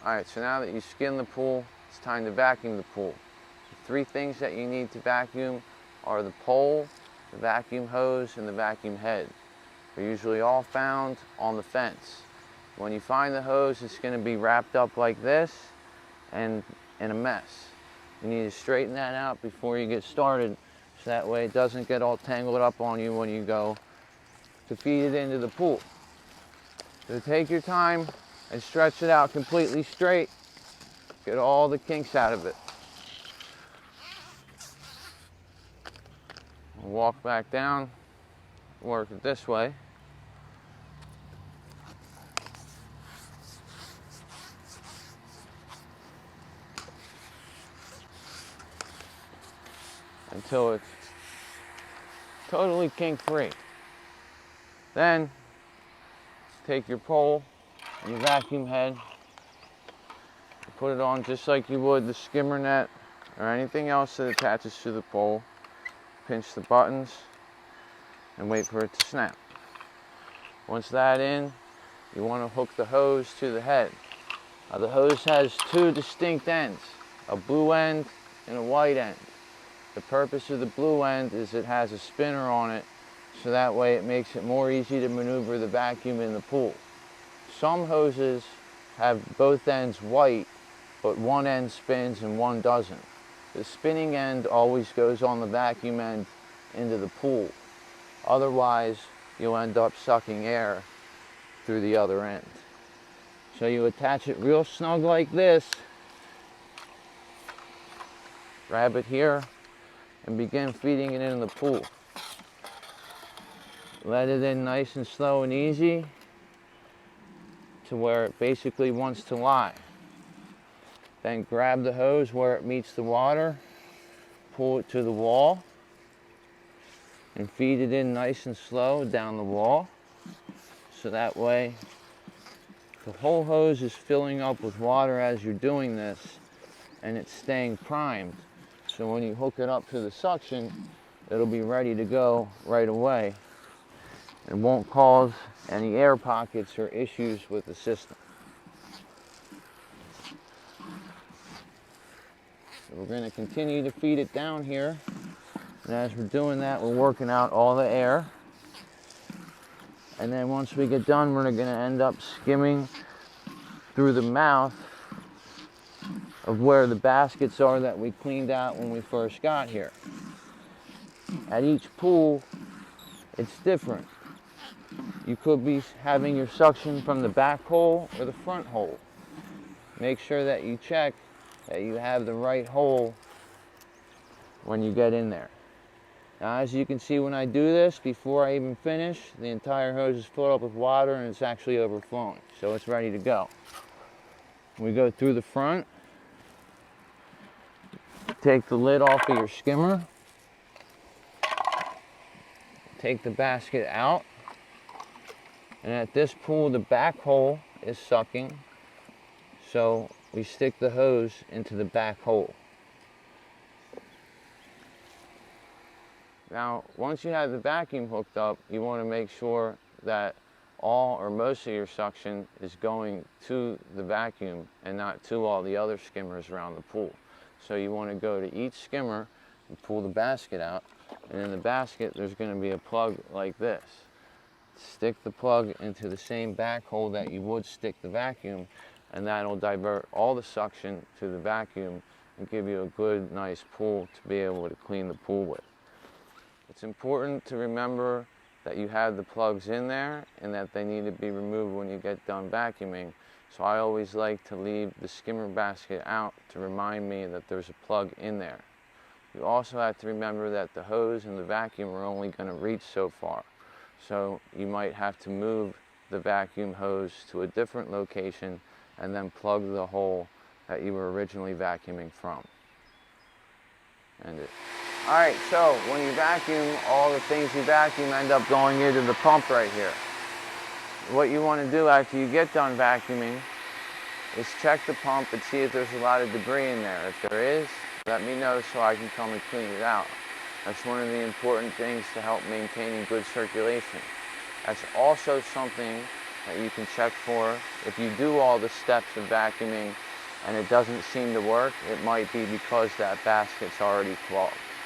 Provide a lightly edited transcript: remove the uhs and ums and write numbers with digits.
Alright, so now that you skim the pool, it's time to vacuum the pool. The three things that you need to vacuum are the pole, the vacuum hose, and the vacuum head. They're usually all found on the fence. When you find the hose, it's going to be wrapped up like this and in a mess. You need to straighten that out before you get started, so that way it doesn't get all tangled up on you when you go to feed it into the pool. So take your time and stretch it out completely straight. Get all the kinks out of it. Walk back down, work it this way. Until it's totally kink free. Then take your pole and your vacuum head, put it on just like you would the skimmer net or anything else that attaches to the pole. Pinch the buttons and wait for it to snap. Once that's in, you want to hook the hose to the head. Now the hose has two distinct ends, a blue end and a white end. The purpose of the blue end is it has a spinner on it, so that way it makes it more easy to maneuver the vacuum in the pool. Some hoses have both ends white, but one end spins and one doesn't. The spinning end always goes on the vacuum end into the pool. Otherwise, you'll end up sucking air through the other end. So you attach it real snug like this, grab it here, and begin feeding it in the pool. Let it in nice and slow and easy to where it basically wants to lie. Then grab the hose where it meets the water, pull it to the wall, and feed it in nice and slow down the wall. So that way the whole hose is filling up with water as you're doing this, and it's staying primed. So when you hook it up to the suction, it'll be ready to go right away. It won't cause any air pockets or issues with the system. So we're going to continue to feed it down here. And as we're doing that, we're working out all the air. And then once we get done, we're going to end up skimming through the mouth of where the baskets are that we cleaned out when we first got here. At each pool, it's different. You could be having your suction from the back hole or the front hole. Make sure that you check that you have the right hole when you get in there. Now, as you can see when I do this, before I even finish, the entire hose is filled up with water and it's actually overflowing. So it's ready to go. We go through the front. Take the lid off of your skimmer. Take the basket out. And at this pool, the back hole is sucking. So we stick the hose into the back hole. Now, once you have the vacuum hooked up, you want to make sure that all or most of your suction is going to the vacuum and not to all the other skimmers around the pool. So you want to go to each skimmer and pull the basket out, and in the basket there's going to be a plug like this. Stick the plug into the same back hole that you would stick the vacuum, and that'll divert all the suction to the vacuum and give you a good, nice pool to be able to clean the pool with. It's important to remember that you have the plugs in there and that they need to be removed when you get done vacuuming. So I always like to leave the skimmer basket out to remind me that there's a plug in there. You also have to remember that the hose and the vacuum are only going to reach so far. So you might have to move the vacuum hose to a different location and then plug the hole that you were originally vacuuming from. Alright, so when you vacuum, all the things you vacuum end up going into the pump right here. What you want to do after you get done vacuuming is check the pump and see if there's a lot of debris in there. If there is, let me know so I can come and clean it out. That's one of the important things to help maintaining good circulation. That's also something that you can check for. If you do all the steps of vacuuming and it doesn't seem to work, it might be because that basket's already clogged.